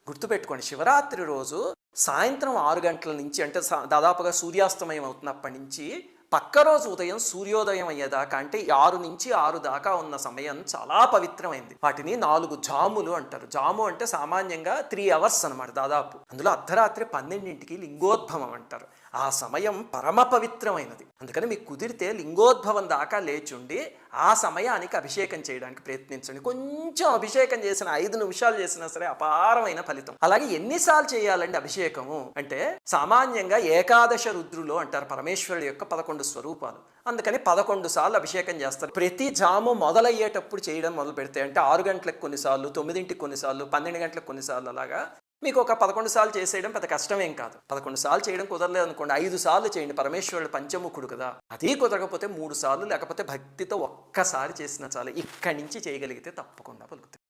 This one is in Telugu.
గుర్తుపెట్టుకోండి, శివరాత్రి రోజు సాయంత్రం 6 గంటల నుంచి అంటే దాదాపుగా సూర్యాస్తమయం అవుతున్నప్పటి నుంచి పక్క రోజు ఉదయం సూర్యోదయం అయ్యేదాకా అంటే 6 నుంచి 6 దాకా ఉన్న సమయం చాలా పవిత్రమైంది. వాటిని 4 జాములు అంటారు. జాము అంటే సామాన్యంగా 3 అవర్స్ అనమాట దాదాపు. అందులో అర్ధరాత్రి 12ంటికి లింగోద్భవం అంటారు. ఆ సమయం పరమ పవిత్రమైనది. అందుకని మీకు కుదిరితే లింగోద్భవం దాకా లేచుండి ఆ సమయానికి అభిషేకం చేయడానికి ప్రయత్నించండి. కొంచెం అభిషేకం చేసిన 5 నిమిషాలు చేసినా సరే అపారమైన ఫలితం. అలాగే ఎన్నిసార్లు చేయాలండి అభిషేకము అంటే, సామాన్యంగా ఏకాదశ రుద్రులు అంటారు పరమేశ్వరుడు యొక్క 11 స్వరూపాలు. అందుకని 11 సార్లు అభిషేకం చేస్తారు. ప్రతి జాము మొదలయ్యేటప్పుడు చేయడం మొదలు పెడితే అంటే 6 గంటలకు కొన్నిసార్లు, 9ంటికి కొన్నిసార్లు, 12 గంటలకు కొన్నిసార్లు అలాగా మీకు ఒక 11 సార్లు చేసేయడం పెద్ద కష్టమేం కాదు. 11 సార్లు చేయడం కుదరలేదు అనుకోండి, 5 సార్లు చేయండి. పరమేశ్వరుడు పంచముఖుడు కదా, అది కుదరకపోతే 3 సార్లు లేకపోతే భక్తితో ఒక్కసారి చేసినా చాలు. ఇక్కడి నుంచి చేయగలిగితే తప్పకుండా పలుకుతాయి.